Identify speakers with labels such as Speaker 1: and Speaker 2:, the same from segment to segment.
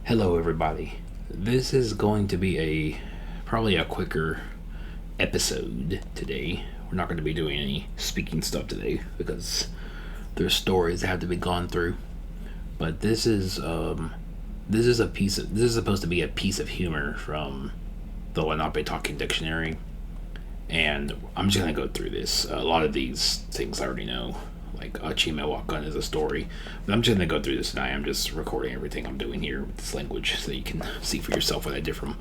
Speaker 1: Hello, everybody. This is going to be probably a quicker episode today. We're not going to be doing any speaking stuff today because there's stories that have to be gone through. But this is supposed to be a piece of humor from the Lenape Talking Dictionary, and I'm just gonna go through this. A lot of these things I already know, like Chimewakan is a story, but I'm just gonna go through this tonight. I'm just recording everything I'm doing here with this language so you can see for yourself what I did from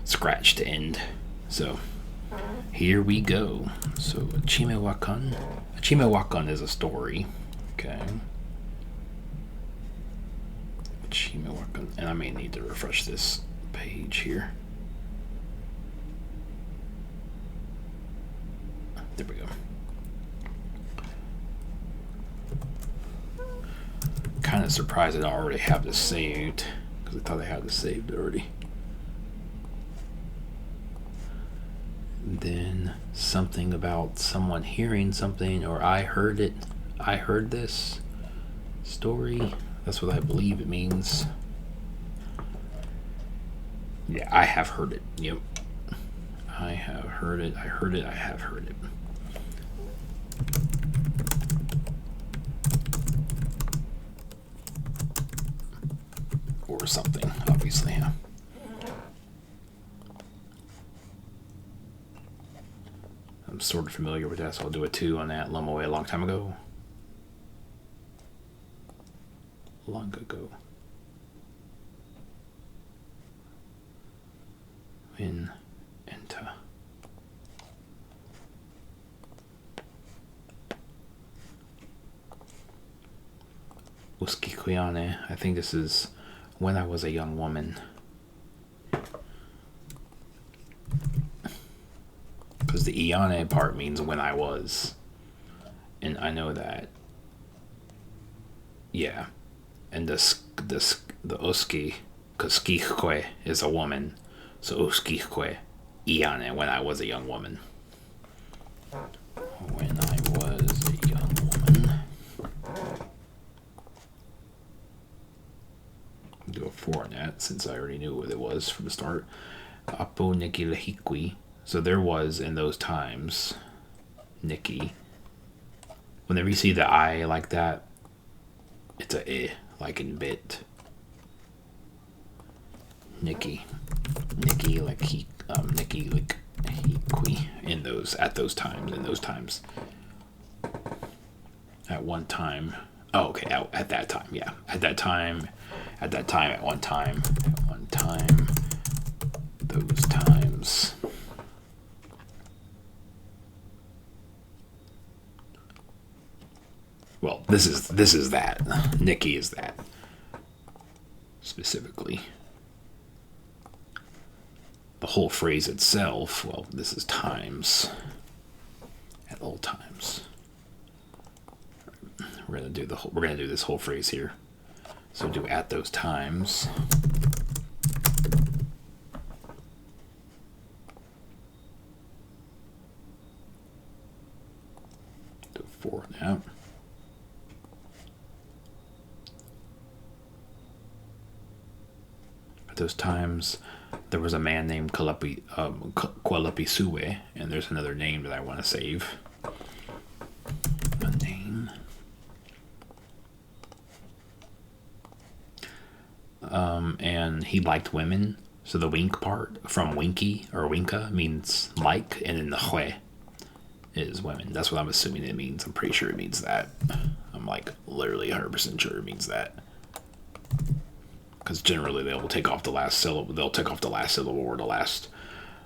Speaker 1: scratch to end. So here we go. So Chimewakan is a story. Okay. Chimewakan, and I may need to refresh this page here. There we go. Kind of surprised I don't already have this saved because I thought I had this saved already. And then something about someone hearing something, or I heard it. I heard this story. That's what I believe it means. Yeah, I have heard it. Yep. I have heard it. I heard it. I have heard it. Or something, obviously, yeah. I'm sort of familiar with that, so I'll do a 2 on that. Lumaway a long time ago. Long ago. In enter. Uskikuyane. I think this is when I was a young woman. Because the iane part means when I was. And I know that. Yeah. And the uski, kuskikwe is a woman. So uskikwe, iane, when I was a young woman. When I was a young woman. Do a 4 on that since I already knew what it was from the start. Apo Niki Lahikwi. So there was in those times, Nikki. Whenever you see the I like that, it's a I, like in bit. Nikki like he, Nikki like Hikwi in those at those times. At one time. Oh, okay. At that time, yeah. At one time. Those times. Well, this is that. Nikki is that. Specifically. The whole phrase itself, well, this is times. At all times. We're gonna do this whole phrase here. So do at those times. Do 4 now. At those times, there was a man named Kwalapi Sue, and there's another name that I want to save. A name. And he liked women. So the wink part from winky or winka means like, and then the hue is women. That's what I'm assuming it means. I'm pretty sure it means that. I'm like literally 100% sure it means that. Because generally they will take off the last syllable. They'll take off the last syllable or the last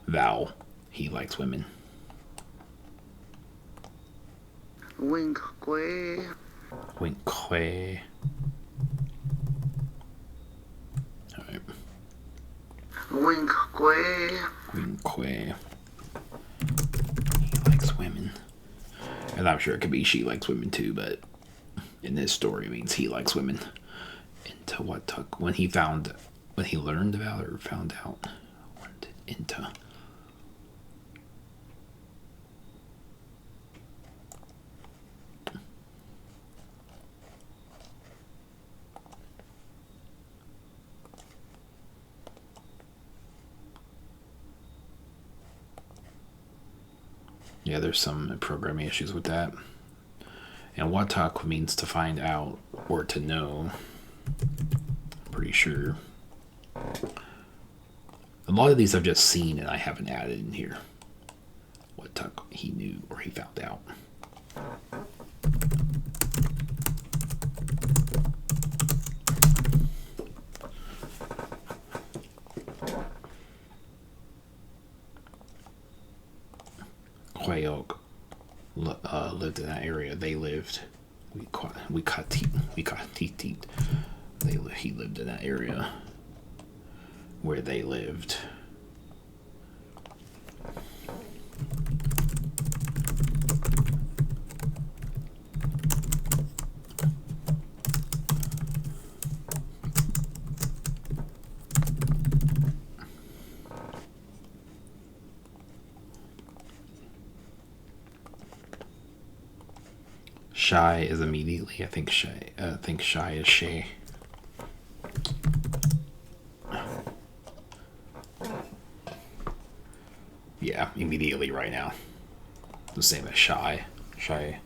Speaker 1: vowel. He likes women.
Speaker 2: Wink kwe.
Speaker 1: Wink kwe. Alright.
Speaker 2: Wink kwe.
Speaker 1: Wink kwe. He likes women. And I'm sure it could be she likes women too, but in this story it means he likes women. Into what took when he learned about or found out. What did into? Yeah, there's some programming issues with that. And watak means to find out or to know. I'm pretty sure. A lot of these I've just seen and I haven't added in here. Watak, he knew or he found out. Quayok lived in that area. They lived. We caught teeth. He lived in that area where they lived. Shy is immediately. I think shy is shay. Yeah, immediately right now. The same as shy. Shy.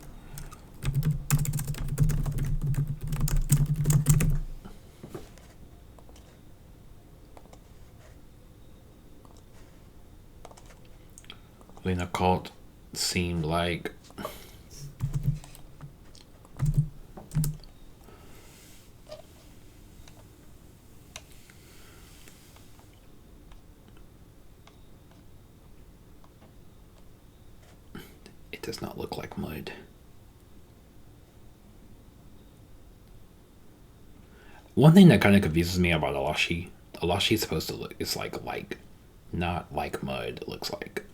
Speaker 1: Lena Cult seemed like it does not look like mud. One thing that kind of confuses me about Alashi is supposed to look, it's like not like mud, it looks like.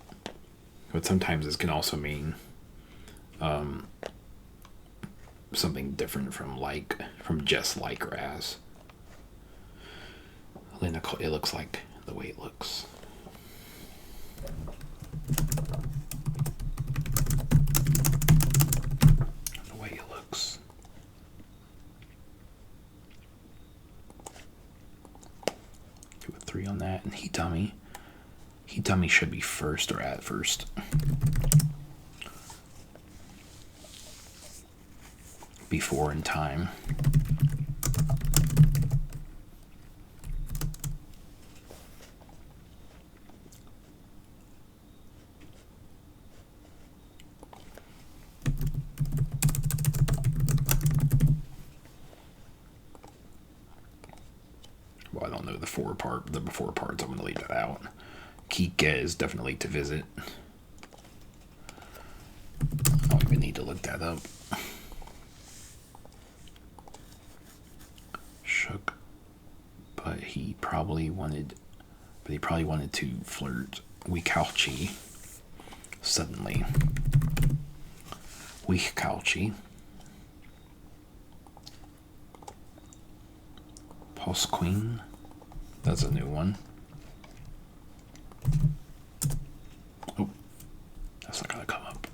Speaker 1: But sometimes this can also mean something different from just like grass. It looks like the way it looks. The way it looks. Do a 3 on that, and Hitami. Hitami should be first or at first. Before in time. Well, I don't know the before parts. I'm going to leave that out. Kike is definitely to visit. I don't even need to look that up. Shook, but he probably wanted to flirt. Weekauchi. Suddenly. Weekauchi. Pulse Queen. That's a new one. Oh, that's not gonna come up.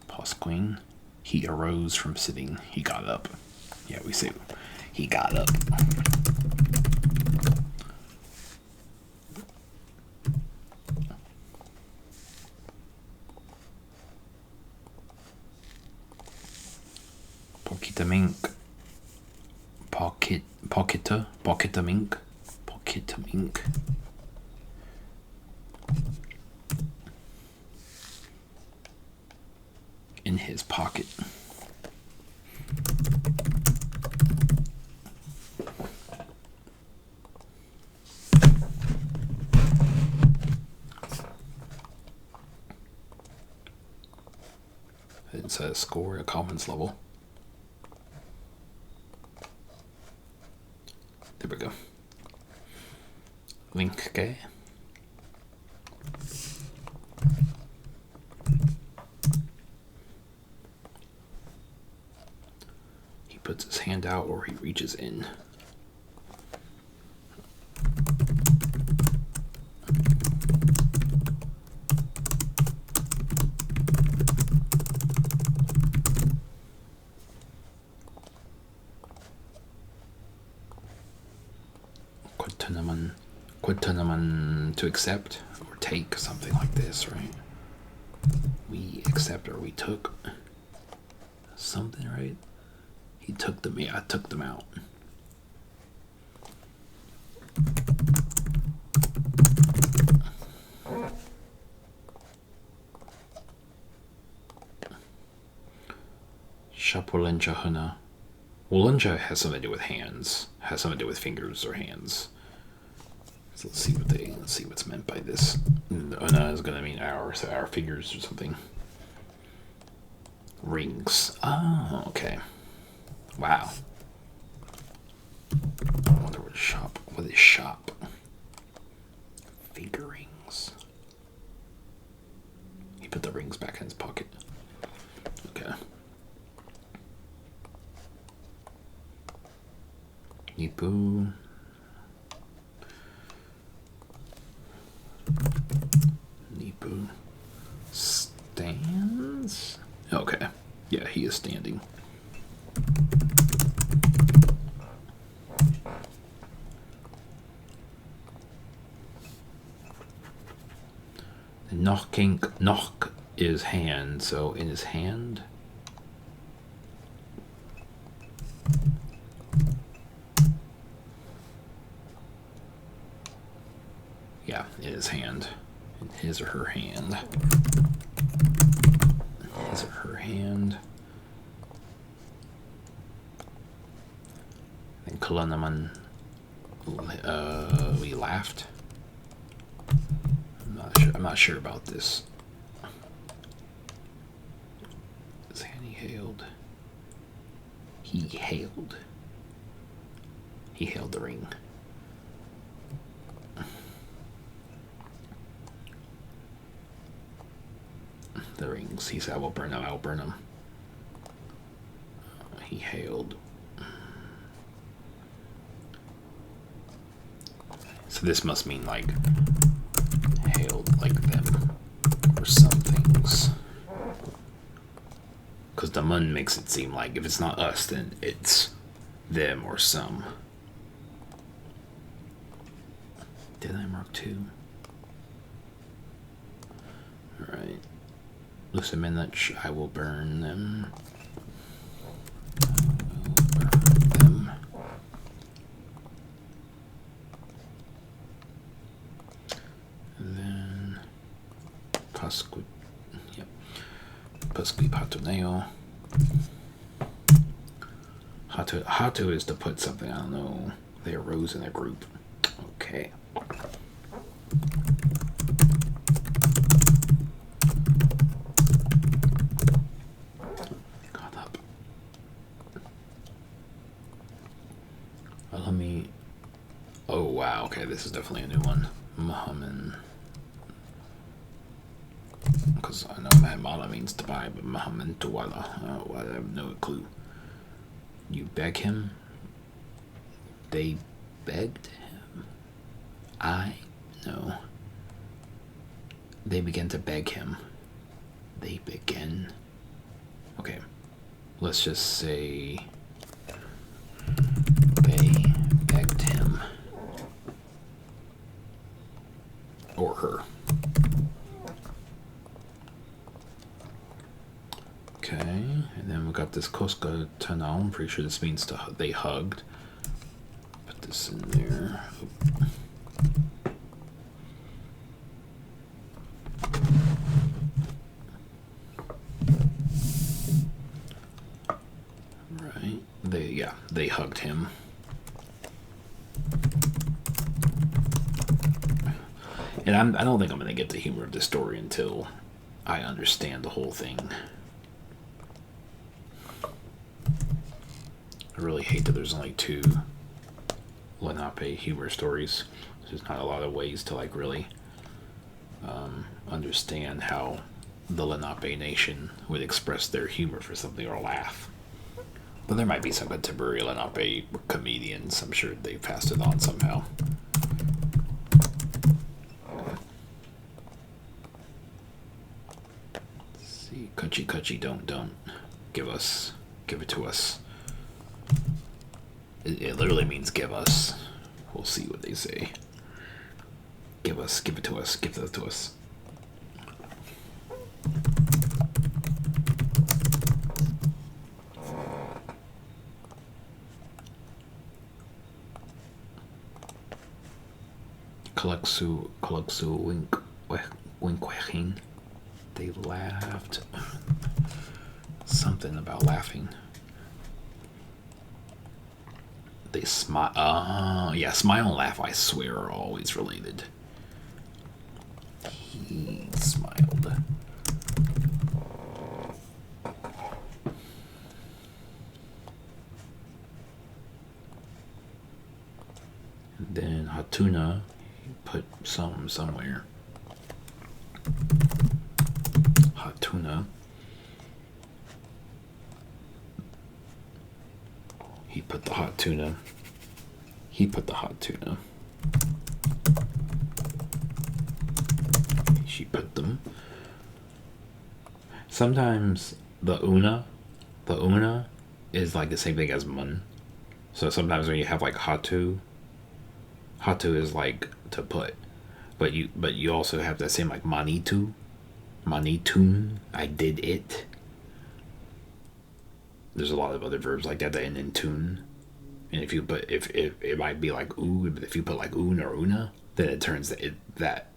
Speaker 1: Pulse Queen. He arose from sitting. He got up. Yeah, we say he got up. Pocketa mink. Pocketa mink. In his pocket. It says score at comments level. There we go. Link, okay. He puts his hand out or he reaches in. Kwenta naman to accept or take, something like this, right? We accept or we took something, right? He took them, yeah, I took them out. Shapolencha hana. Well, lencha has something to do with hands. Has something to do with fingers or hands. So let's see what's meant by this. Una is gonna mean our fingers or something. Rings. Oh, okay. Wow. I wonder what shop. What is shop? Finger rings. He put the rings back in his pocket. Okay. Nipu. Nipu stands. Okay. Yeah, he is standing. Knock is hand, so in his hand. Yeah, in his hand. In his or her hand. His or her hand. And Kalanaman, we laughed. I'm not sure about this. His hand he hailed. He hailed. He hailed the ring. The rings. He said, I will burn them. I will burn them. He hailed. So this must mean like hailed like them or some things. Because the mun makes it seem like if it's not us, then it's them or some. Did I mark 2? Alright. Luciminich, I will burn them. Pasqui patoneo. Hatu is to put something, I don't know. They arose in a group. Okay. Got up. Let me. Oh wow, okay, this is definitely a new one. Muhammad. Because I know Mahmala means to buy, but Muhammad Tuwala, I have no clue. You beg him? They begged him? No. They began to beg him. They began. Okay. Let's just say they begged him. Or her. Okay, and then we got this Koska Tanal. I'm pretty sure this means they hugged. Put this in there. Right, they hugged him. And I don't think I'm gonna get the humor of this story until I understand the whole thing. I really hate that there's only 2 Lenape humor stories. There's not a lot of ways to like really understand how the Lenape nation would express their humor for something or laugh. But there might be some contemporary Lenape comedians. I'm sure they passed it on somehow. Let's see, Kuchi Kuchi, don't give it to us. It literally means give us. We'll see what they say. Give it to us. Give it to us. Kalaksu wink. They laughed. Something about laughing. They smile. Yeah, smile and laugh, I swear, are always related. He smiled. And then Hatuna, he put somewhere. Hatuna. He put the hot tuna. He put the hot tuna. She put them. Sometimes the una is like the same thing as mun. So sometimes when you have like hatu is like to put. But you also have that same like manitun, I did it. There's a lot of other verbs like that end in tune. And if you put if it might be like oo, but if you put like un or una, then it turns that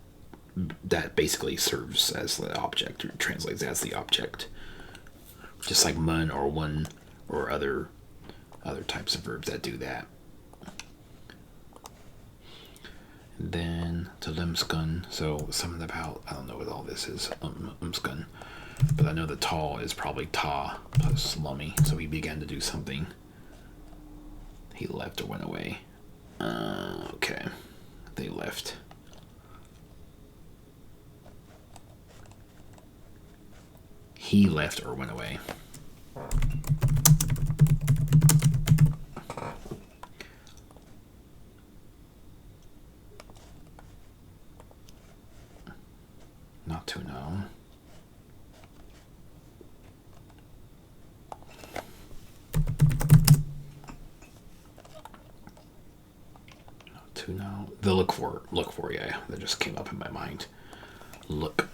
Speaker 1: basically serves as the object or translates as the object. Just like mun or one or other types of verbs that do that. And then to limskun, so something about, I don't know what all this is, umskun. But I know the tall is probably ta plus lummy, so he began to do something. He left or went away. Okay. They left. He left or went away. Not to know. Not to know. The look for, yeah. That just came up in my mind. Look.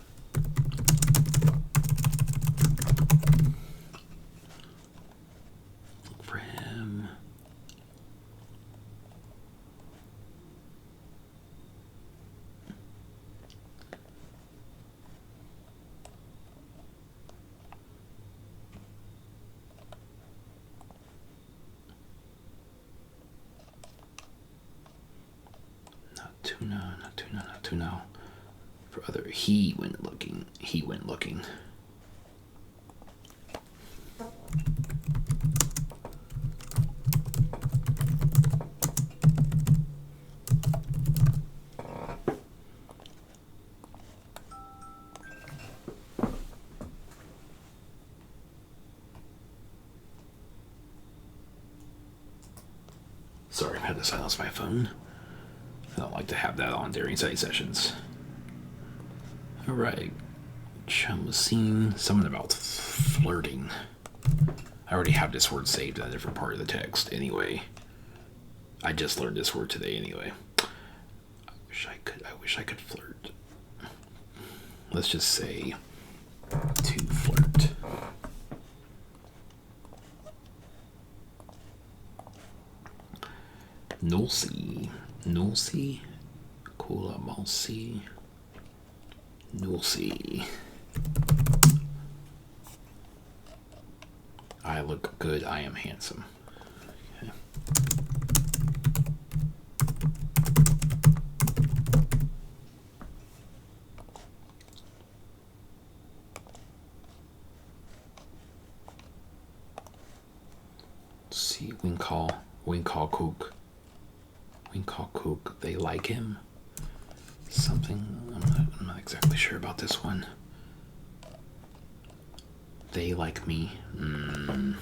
Speaker 1: Look for him. Not to know. For other, he went looking. Sorry, I had to silence my phone. I don't like to have that on during study sessions. Alright. Chamusin. Something about flirting. I already have this word saved in a different part of the text anyway. I just learned this word today anyway. I wish I could flirt. Let's just say to flirt. Nulsi, Kula Malsi, Nulsi. I look good, I am handsome. Okay. Let's see, Winkall Cook. They like him. Something, I'm not exactly sure about this one. They like me. And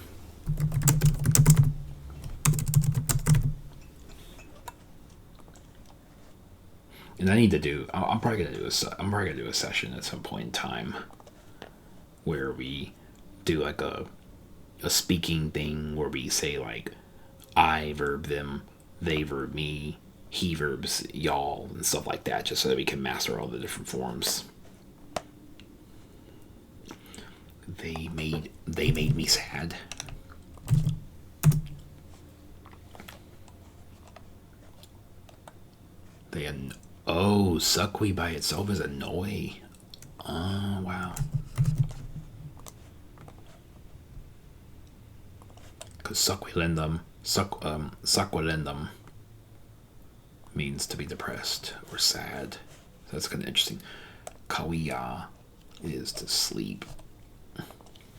Speaker 1: I need to do. I'm probably gonna do a session at some point in time where we do like a speaking thing where we say like I verb them, they verb me, he verbs, y'all, and stuff like that, just so that we can master all the different forms. They made me sad. Suckwe by itself is annoy. Oh wow. Because succulendum means to be depressed or sad. So that's kind of interesting. Kawiya is to sleep.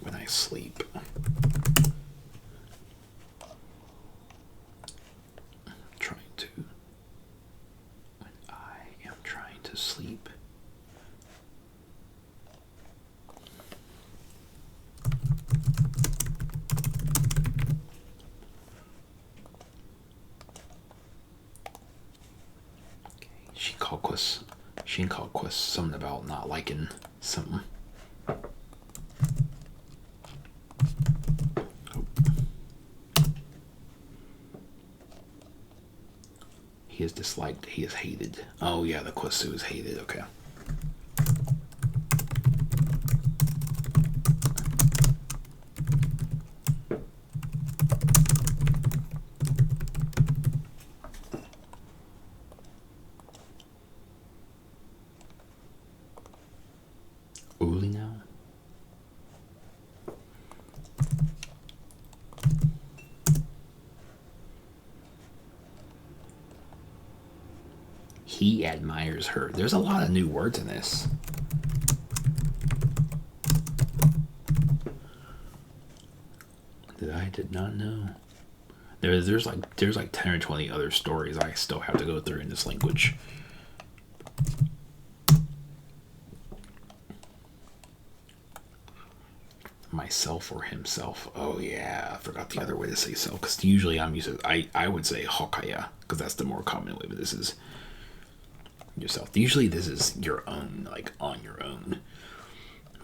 Speaker 1: When I sleep. When I am trying to sleep. Shinkalquist, something about not liking something. He is disliked, he is hated. Oh yeah, the Kwasu is hated, okay. Uli now? He admires her. There's a lot of new words in this. That I did not know. There's like 10 or 20 other stories I still have to go through in this language. Myself or himself. Oh yeah, I forgot the other way to say self. Because usually I'm used to, I would say hokaya, because that's the more common way, but this is yourself. Usually this is your own, like on your own.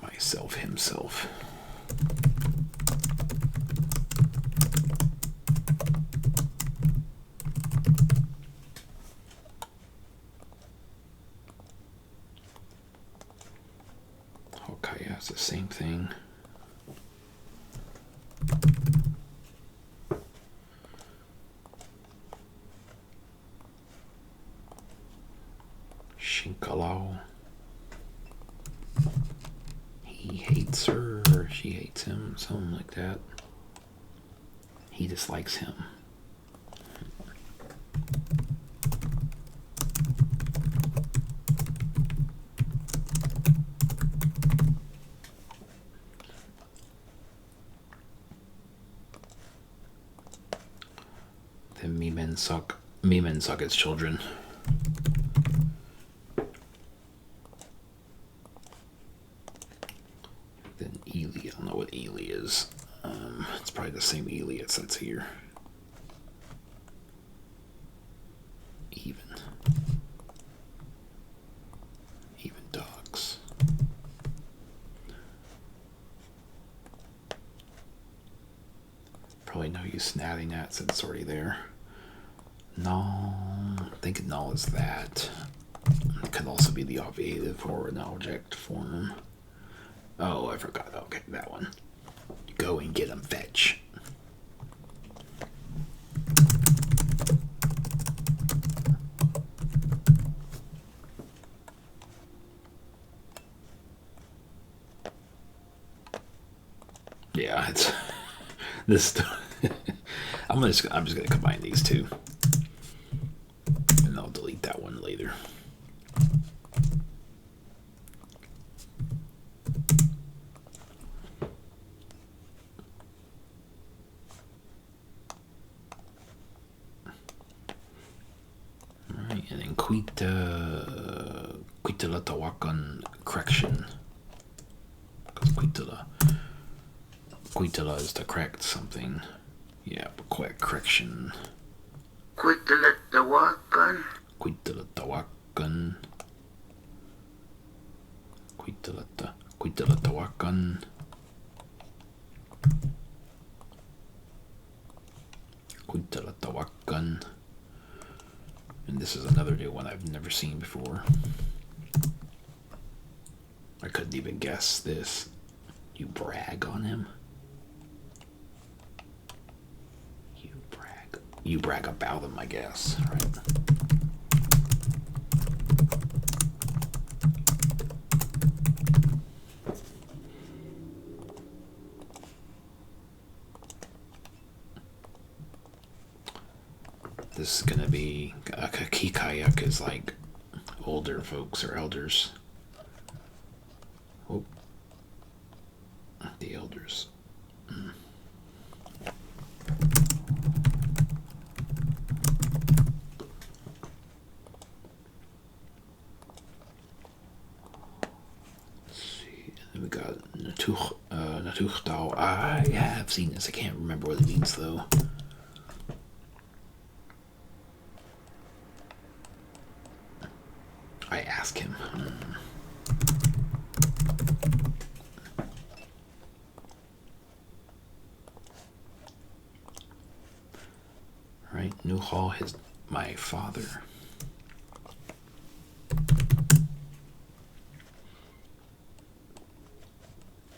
Speaker 1: Myself, himself. Hokaya is the same thing. Shinkalao. He hates her, or she hates him, something like that. He dislikes him. Then me men suck as children. Then Ely, I don't know what Ely is. It's probably the same Ely as that's here. Even dogs. Probably no use in adding that since it's already there. No, I think null is that. It could also be the obviative or an object form. Oh, I forgot. Okay, that one. Go and get them, fetch. Yeah, it's this. I'm just gonna combine these two, and I'll delete that one later. Alright, and then Quitala Tawakan correction. Because Quitala is to correct something. Yeah, but correction.
Speaker 2: Quitala Tawakan.
Speaker 1: Quitala Tawakan. Quitala Tawakan. Quitala Tawakan. And this is another new one I've never seen before. I couldn't even guess this. You brag on him? You brag about him, I guess, right? This is gonna be a kikayak is like older folks or elders. Oh, the elders. We got Natuchtao. I have seen this. I can't remember what it means though. I ask him. Right, Nuhal is my father.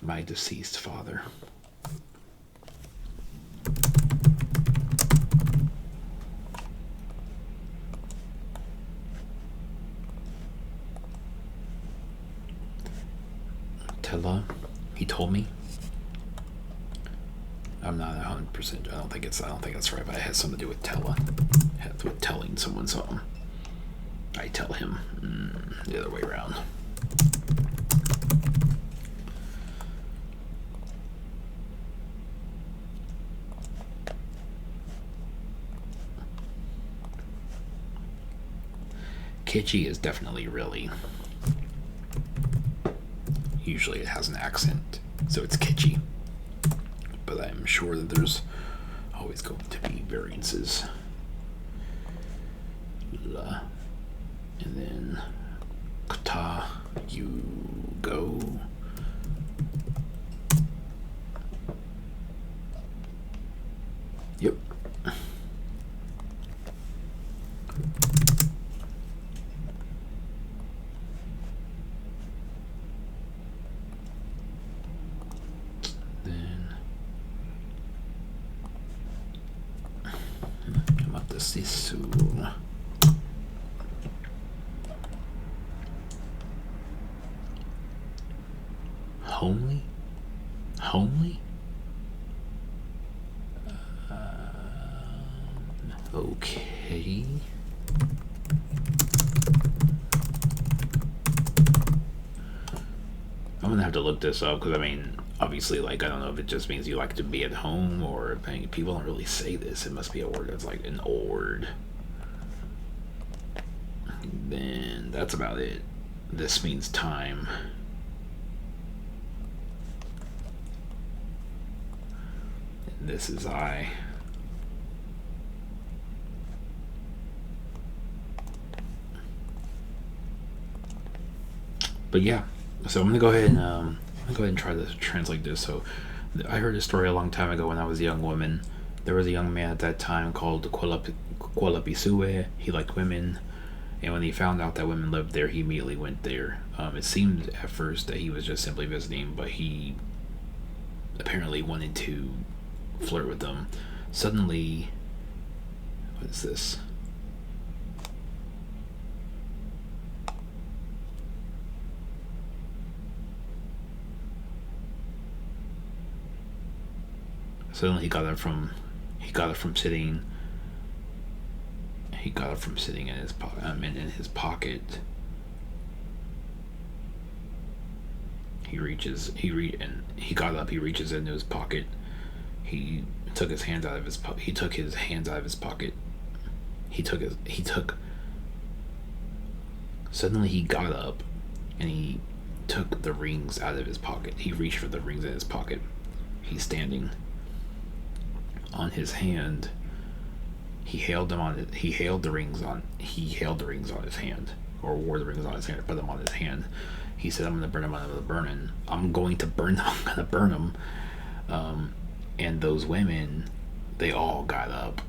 Speaker 1: My deceased father. Tella, he told me. I'm not 100%. I don't think that's right, but it has something to do with Tella. It has to do with telling someone something. I tell him. The other way around. Kitschy is definitely really. Usually it has an accent, so it's kitschy. But I'm sure that there's always going to be variances. La. And then kata, you go. Yep. Sisu. Homely? Homely? Okay. I'm gonna have to look this up because I mean, obviously, like, I don't know if it just means you like to be at home or if people don't really say this. It must be a word that's like an old word. Then that's about it. This means time. And this is I. But yeah, so I'm gonna go ahead and try to translate this. So I heard a story a long time ago when I was a young woman. There was a young man at that time called Kualapisue. He liked women, and when he found out that women lived there, he immediately went there. It seemed at first that he was just simply visiting, but he apparently wanted to flirt with them. Suddenly, what is this? Suddenly he got it from sitting in his pocket. He got up, he reaches into his pocket. He took his hands out of his pocket. Suddenly he got up and he took the rings out of his pocket. He reached for the rings in his pocket. He's standing. On his hand, he held the rings on his hand, or wore the rings on his hand, put them on his hand. He said, I'm gonna burn them. And those women, they all got up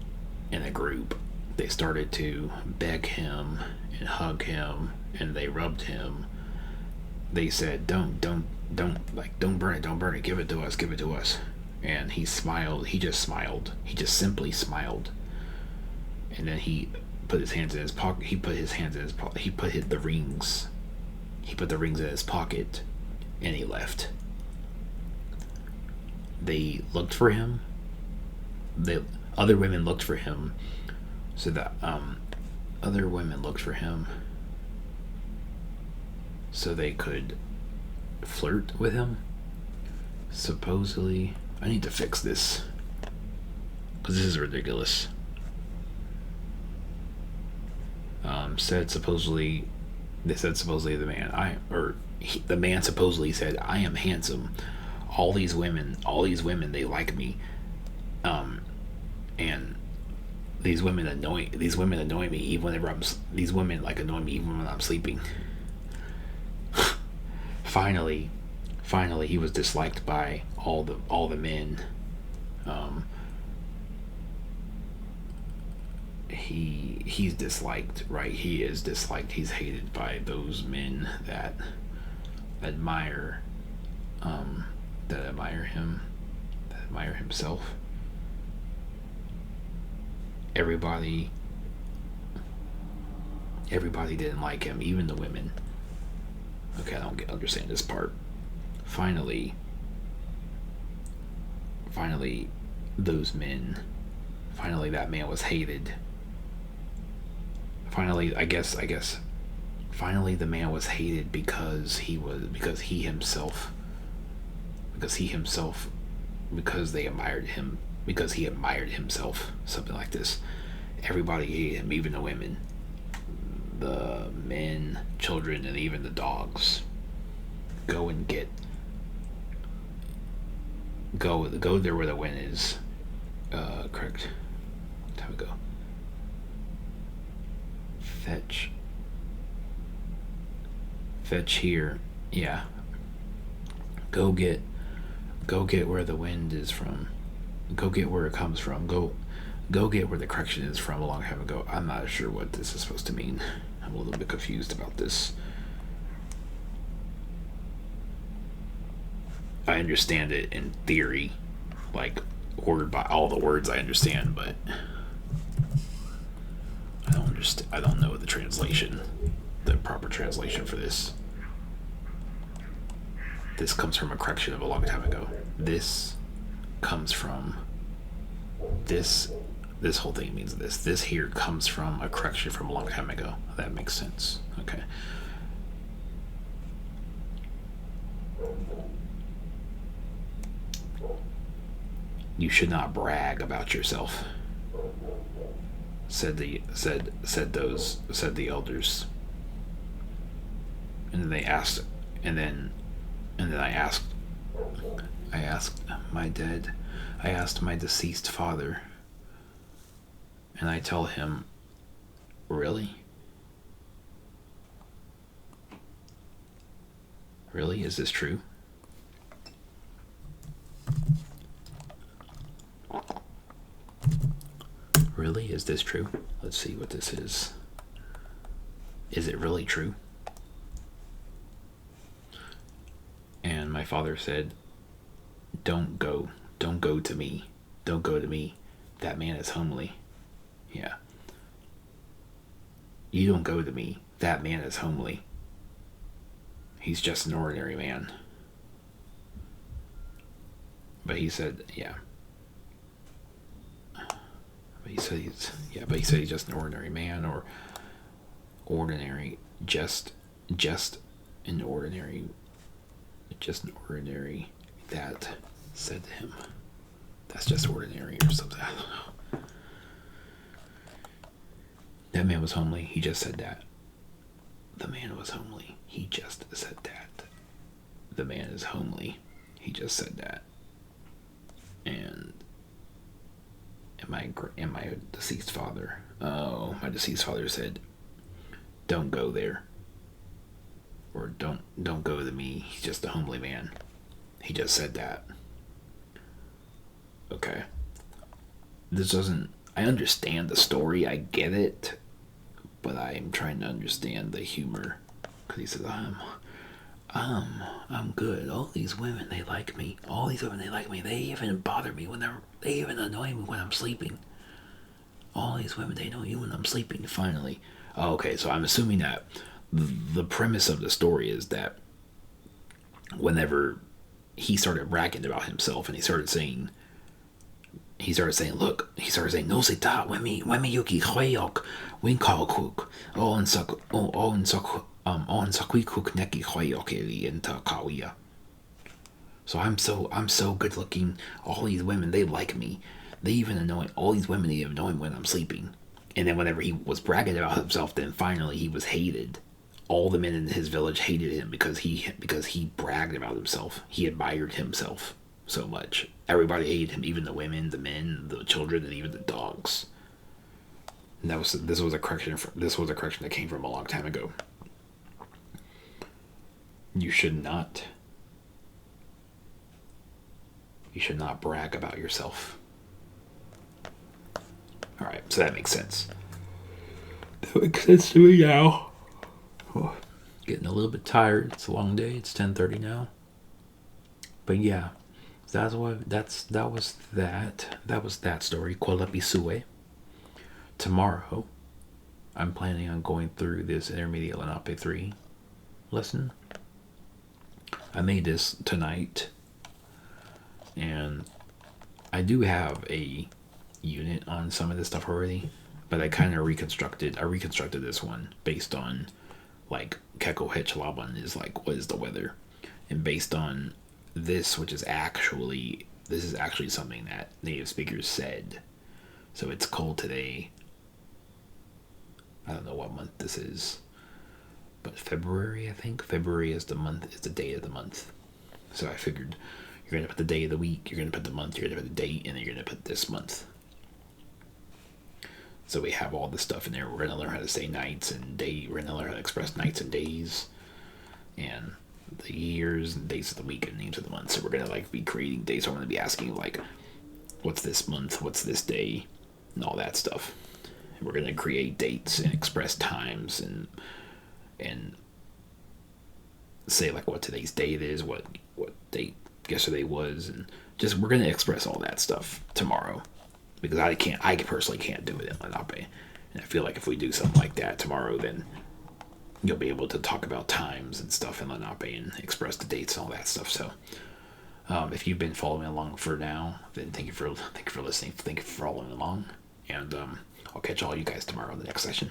Speaker 1: in a group they started to beg him and hug him, and they rubbed him. They said, don't burn it, don't burn it, give it to us, give it to us. And he smiled, he just simply smiled. And then he put his hands in his pocket, he put the rings in his pocket, and he left. They looked for him. Other women looked for him, so that other women looked for him so they could flirt with him. Supposedly, I need to fix this because this is ridiculous. The man supposedly said, "I am handsome. All these women, they like me. And these women annoy me even whenever these women annoy me even when I'm sleeping." Finally, he was disliked by all the men. He's disliked, right? He is disliked. He's hated by those men that admire him, that admire himself. Everybody didn't like him, even the women. Okay, I don't understand this part. Finally, those men. Finally, that man was hated. Finally, I guess. Finally, the man was hated because they admired him, because he admired himself, something like this. Everybody hated him, even the women, the men, children, and even the dogs. Go there where the wind is. Correct. Time to go. Fetch here. Yeah. Go get where the wind is from. Go get where it comes from. Go get where the correction is from a long time ago. I'm not sure what this is supposed to mean. I'm a little bit confused about this. I understand it in theory, like word by all the words I understand, but I don't know the proper translation for this. This comes from a correction of a long time ago. This comes from this whole thing means this. This here comes from a correction from a long time ago. That makes sense. Okay. You should not brag about yourself, said the elders. And then they asked, and then I asked my deceased father, and I tell him, really? Really? Is this true? Really? Is this true? Let's see what this is. Is it really true? And my father said, Don't go to me. Don't go to me. That man is homely. Yeah. You don't go to me. That man is homely. He's just an ordinary man. But he said, yeah. But he said he's just an ordinary man, or ordinary, just an ordinary, that said to him. That's just ordinary or something. I don't know. That man was homely. He just said that. The man was homely. He just said that. The man is homely. He just said that. And my deceased father. Oh, my deceased father said, "Don't go there." Or don't go to me. He's just a homely man. He just said that. Okay. This doesn't. I understand the story, I get it, but I'm trying to understand the humor. Because he says, I'm good. All these women, they like me. All these women, they like me. They even bother me they even annoy me when I'm sleeping. All these women, they know you when I'm sleeping, finally. Oh, okay, so I'm assuming that the premise of the story is that whenever he started bragging about himself and he started saying, look, he started saying, no se ta, wemi yuki hoyok, win kao cook, on sakui cook neki hoyok eli into kawia. So I'm so good looking. All these women, they like me. They even annoy all these women. They annoy me when I'm sleeping. And then whenever he was bragging about himself, then finally he was hated. All the men in his village hated him because he bragged about himself. He admired himself so much. Everybody hated him, even the women, the men, the children, and even the dogs. And this was a correction that came from a long time ago. You should not brag about yourself. Alright, so that makes sense. That makes sense to me now. Oh, getting a little bit tired. It's a long day. It's 10:30 now. But yeah, that was that story. Kwalapisue. Tomorrow, I'm planning on going through this intermediate Lenape 3 lesson. I made this tonight, and I do have a unit on some of this stuff already, but I kind of reconstructed this one based on like Keko Hechalaban is like, what is the weather, and based on this, which is actually something that native speakers said. So it's cold today. I don't know what month this is, but February, I think. February is the month, is the day of the month. So I figured you're going to put the day of the week, you're going to put the month, you're going to put the date, and then you're going to put this month. So we have all this stuff in there. We're going to learn how to say nights and day. We're going to learn how to express nights and days, and the years and days of the week and names of the month. So we're going to like be creating days. So I'm going to be asking like, what's this month? What's this day? And all that stuff. And we're going to create dates and express times and say like what today's date is, what date yesterday was, and just we're going to express all that stuff tomorrow, because I personally can't do it in Lenape. And I feel like if we do something like that tomorrow, then you'll be able to talk about times and stuff in Lenape and express the dates and all that stuff. So if you've been following along for now, then thank you for listening. Thank you for following along, and I'll catch all you guys tomorrow in the next session.